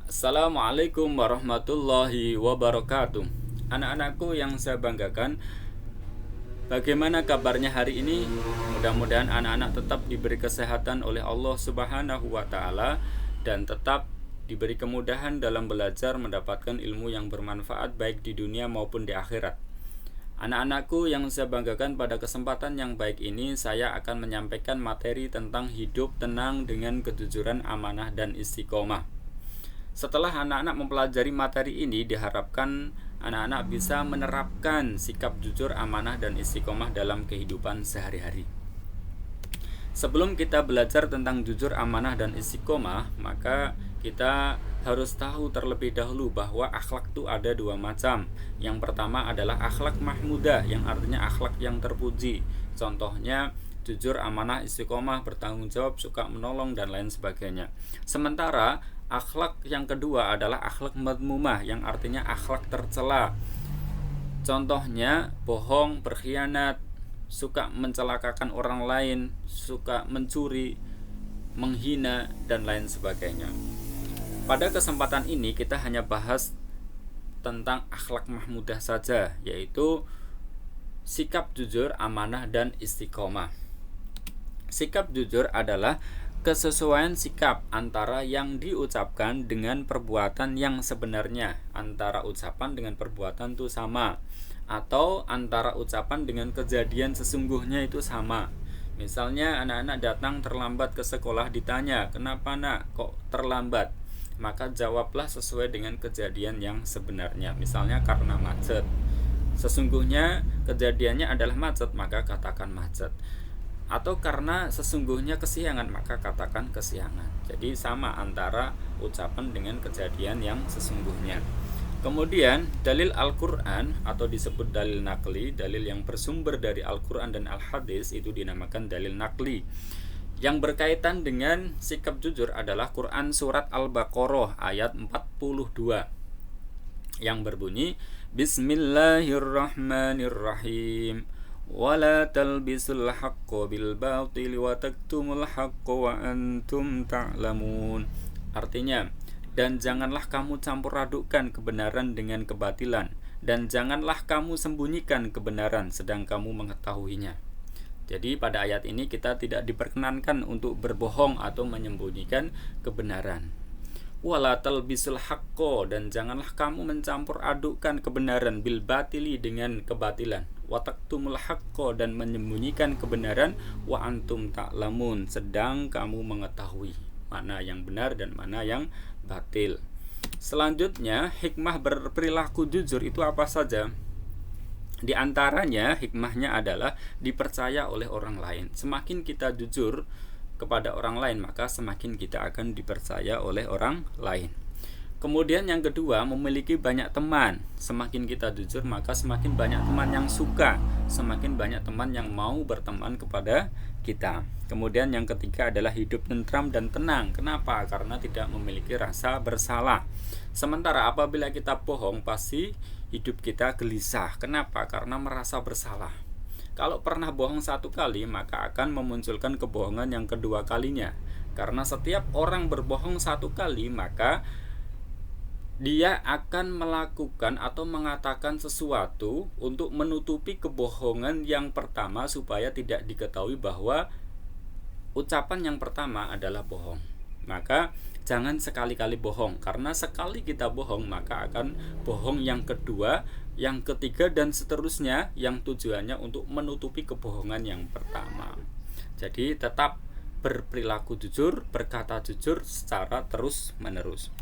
Assalamualaikum warahmatullahi wabarakatuh. Anak-anakku yang saya banggakan, bagaimana kabarnya hari ini? Mudah-mudahan anak-anak tetap diberi kesehatan oleh Allah Subhanahu wa taala dan tetap diberi kemudahan dalam belajar mendapatkan ilmu yang bermanfaat baik di dunia maupun di akhirat. Anak-anakku yang saya banggakan, pada kesempatan yang baik ini saya akan menyampaikan materi tentang hidup tenang dengan kejujuran, amanah, dan istiqomah. Setelah anak-anak mempelajari materi ini, diharapkan anak-anak bisa menerapkan sikap jujur, amanah, dan istiqomah dalam kehidupan sehari-hari. Sebelum kita belajar tentang jujur, amanah, dan istiqomah, maka kita harus tahu terlebih dahulu bahwa akhlak itu ada dua macam. Yang pertama adalah akhlak mahmudah, yang artinya akhlak yang terpuji. Contohnya jujur, amanah, istiqomah, bertanggung jawab, suka menolong, dan lain sebagainya. Sementara akhlak yang kedua adalah akhlak madmumah, yang artinya akhlak tercela. Contohnya bohong, berkhianat, suka mencelakakan orang lain, suka mencuri, menghina, dan lain sebagainya. Pada kesempatan ini kita hanya bahas tentang akhlak mahmudah saja, yaitu sikap jujur, amanah, dan istiqomah. Sikap jujur adalah kesesuaian sikap antara yang diucapkan dengan perbuatan yang sebenarnya. Antara ucapan dengan perbuatan itu sama, atau antara ucapan dengan kejadian sesungguhnya itu sama. Misalnya anak-anak datang terlambat ke sekolah, ditanya, "Kenapa nak kok terlambat?" Maka jawablah sesuai dengan kejadian yang sebenarnya. Misalnya karena macet. Sesungguhnya kejadiannya adalah macet, maka katakan macet. Atau karena sesungguhnya kesiangan, maka katakan kesiangan. Jadi sama antara ucapan dengan kejadian yang sesungguhnya. Kemudian dalil Al-Quran atau disebut dalil nakli, dalil yang bersumber dari Al-Quran dan Al-Hadis, itu dinamakan dalil nakli. Yang berkaitan dengan sikap jujur adalah Quran surat Al-Baqarah ayat 42 yang berbunyi, Bismillahirrahmanirrahim, wala talbisul haqqo bil batil wa taktumul haqqo wa antum ta'lamun. Artinya, dan janganlah kamu campur adukkan kebenaran dengan kebatilan, dan janganlah kamu sembunyikan kebenaran sedang kamu mengetahuinya. Jadi pada ayat ini kita tidak diperkenankan untuk berbohong atau menyembunyikan kebenaran. Wala talbisul haqqo, dan janganlah kamu mencampur adukkan kebenaran bil batili dengan kebatilan. Wa taktumul haqqo, dan menyembunyikan kebenaran, wa antum ta'lamun, sedang kamu mengetahui mana yang benar dan mana yang batil. Selanjutnya, hikmah berperilaku jujur itu apa saja? Di antaranya hikmahnya adalah dipercaya oleh orang lain. Semakin kita jujur kepada orang lain, maka semakin kita akan dipercaya oleh orang lain. Kemudian yang kedua, memiliki banyak teman. Semakin kita jujur, maka semakin banyak teman yang suka, semakin banyak teman yang mau berteman kepada kita. Kemudian yang ketiga adalah hidup tentram dan tenang. Kenapa? Karena tidak memiliki rasa bersalah. Sementara apabila kita bohong, pasti hidup kita gelisah. Kenapa? Karena merasa bersalah. Kalau pernah bohong satu kali, maka akan memunculkan kebohongan yang kedua kalinya. Karena setiap orang berbohong satu kali, maka dia akan melakukan atau mengatakan sesuatu untuk menutupi kebohongan yang pertama, supaya tidak diketahui bahwa ucapan yang pertama adalah bohong. Maka jangan sekali-kali bohong, karena sekali kita bohong maka akan bohong yang kedua, yang ketiga, dan seterusnya, yang tujuannya untuk menutupi kebohongan yang pertama. Jadi tetap berperilaku jujur, berkata jujur secara terus-menerus.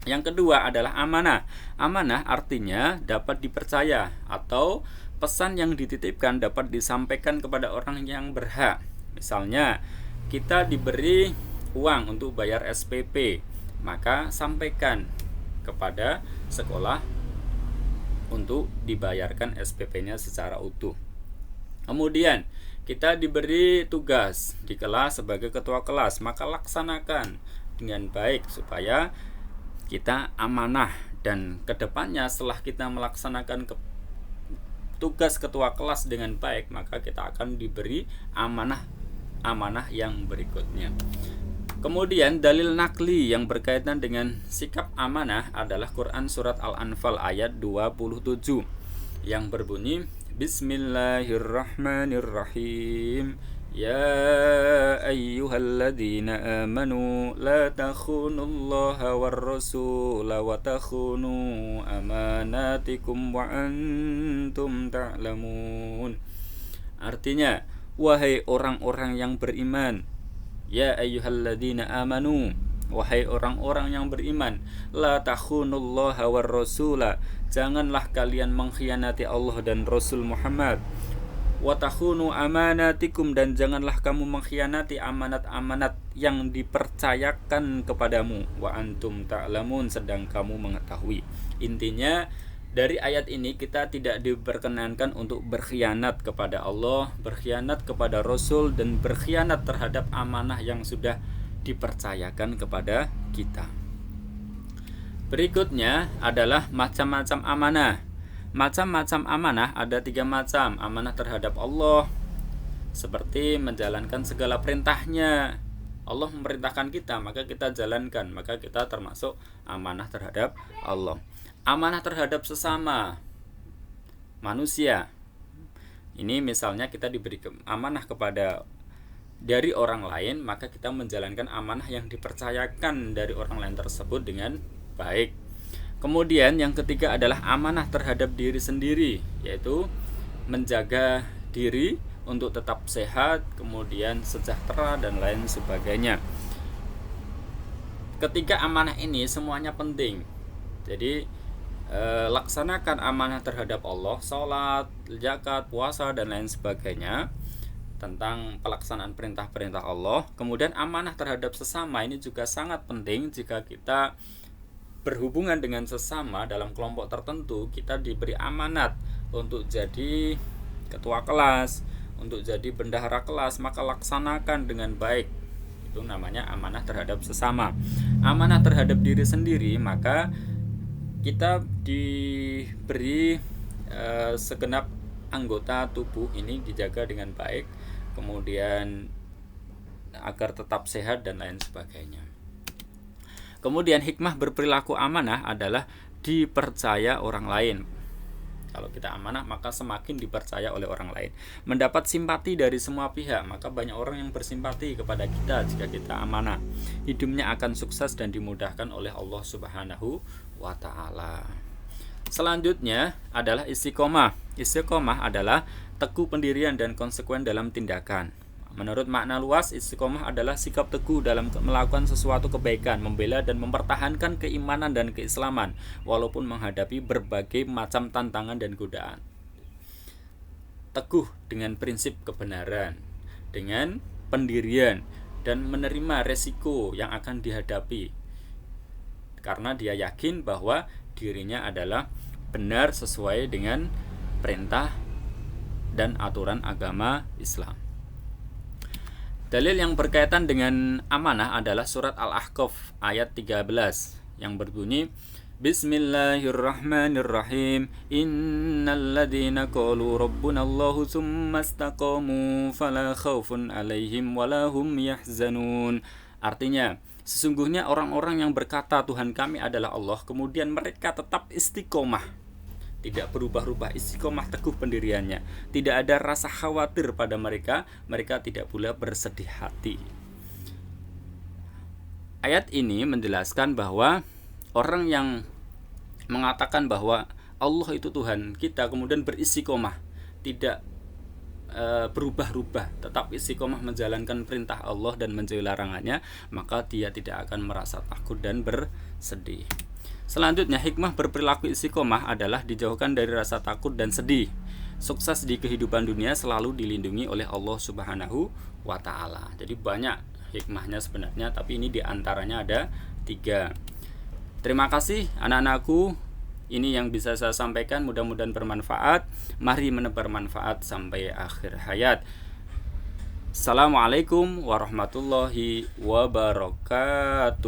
Yang kedua adalah amanah. Amanah artinya dapat dipercaya, atau pesan yang dititipkan dapat disampaikan kepada orang yang berhak. Misalnya kita diberi uang untuk bayar SPP, maka sampaikan kepada sekolah untuk dibayarkan SPP-nya secara utuh. Kemudian kita diberi tugas di kelas sebagai ketua kelas, maka laksanakan dengan baik supaya kita amanah, dan kedepannya setelah kita melaksanakan tugas ketua kelas dengan baik, maka kita akan diberi amanah yang berikutnya. Kemudian dalil nakli yang berkaitan dengan sikap amanah adalah Quran surat Al-Anfal ayat 27 yang berbunyi Bismillahirrahmanirrahim. Ya ayyuhalladzina amanu la takhunullaha warrasula wa takhunu amanatikum wa antum ta'lamun. Artinya, wahai orang-orang yang beriman, ya ayyuhalladzina amanu, wahai orang-orang yang beriman, la takhunullaha warrasula, janganlah kalian mengkhianati Allah dan Rasul Muhammad. Wa takhunu amanatikum, dan janganlah kamu mengkhianati amanat-amanat yang dipercayakan kepadamu. Wa antum ta'lamun, sedang kamu mengetahui. Intinya dari ayat ini kita tidak diperkenankan untuk berkhianat kepada Allah, berkhianat kepada Rasul, dan berkhianat terhadap amanah yang sudah dipercayakan kepada kita. Berikutnya adalah macam-macam amanah. Macam-macam amanah ada 3 macam. Amanah terhadap Allah, seperti menjalankan segala perintahnya. Allah memerintahkan kita, maka kita jalankan, maka kita termasuk amanah terhadap Allah. Amanah terhadap sesama manusia. Ini misalnya kita diberi amanah kepada dari orang lain, maka kita menjalankan amanah yang dipercayakan dari orang lain tersebut dengan baik. Kemudian yang ketiga adalah amanah terhadap diri sendiri, yaitu menjaga diri untuk tetap sehat, kemudian sejahtera, dan lain sebagainya. Ketiga amanah ini semuanya penting. Jadi laksanakan amanah terhadap Allah, sholat, zakat, puasa, dan lain sebagainya, tentang pelaksanaan perintah-perintah Allah. Kemudian amanah terhadap sesama ini juga sangat penting. Jika kita berhubungan dengan sesama dalam kelompok tertentu, kita diberi amanat untuk jadi ketua kelas, untuk jadi bendahara kelas, maka laksanakan dengan baik. Itu namanya amanah terhadap sesama. Amanah terhadap diri sendiri, maka kita diberi segenap anggota tubuh ini dijaga dengan baik, kemudian agar tetap sehat dan lain sebagainya. Kemudian hikmah berperilaku amanah adalah dipercaya orang lain. Kalau kita amanah, maka semakin dipercaya oleh orang lain. Mendapat simpati dari semua pihak, maka banyak orang yang bersimpati kepada kita jika kita amanah. Hidupnya akan sukses dan dimudahkan oleh Allah Subhanahu wa ta'ala. Selanjutnya adalah istiqomah. Istiqomah adalah teguh pendirian dan konsekuen dalam tindakan. Menurut makna luas, istiqomah adalah sikap teguh dalam melakukan sesuatu kebaikan, membela dan mempertahankan keimanan dan keislaman walaupun menghadapi berbagai macam tantangan dan godaan. Teguh dengan prinsip kebenaran, dengan pendirian, dan menerima resiko yang akan dihadapi, karena dia yakin bahwa dirinya adalah benar sesuai dengan perintah dan aturan agama Islam. Dalil yang berkaitan dengan amanah adalah surat Al-Ahqaf ayat 13 yang berbunyi Bismillahirrahmanirrahim. Innal ladzina qalu rabbunallahu tsumma istaqamu fala khaufun 'alaihim wala hum yahzanun. Artinya, sesungguhnya orang-orang yang berkata Tuhan kami adalah Allah, kemudian mereka tetap istiqomah, tidak berubah-ubah, istiqomah teguh pendiriannya, tidak ada rasa khawatir pada mereka, mereka tidak pula bersedih hati. Ayat ini menjelaskan bahwa orang yang mengatakan bahwa Allah itu Tuhan kita, kemudian beristiqomah, tidak berubah-ubah, tetap istiqomah menjalankan perintah Allah dan menjauhi larangannya, maka dia tidak akan merasa takut dan bersedih. Selanjutnya, hikmah berperilaku istiqomah adalah dijauhkan dari rasa takut dan sedih. Sukses di kehidupan dunia selalu dilindungi oleh Allah Subhanahu wa ta'ala. Jadi banyak hikmahnya sebenarnya, tapi ini diantaranya ada 3. Terima kasih anak-anakku. Ini yang bisa saya sampaikan, mudah-mudahan bermanfaat. Mari menebar manfaat sampai akhir hayat. Assalamualaikum warahmatullahi wabarakatuh.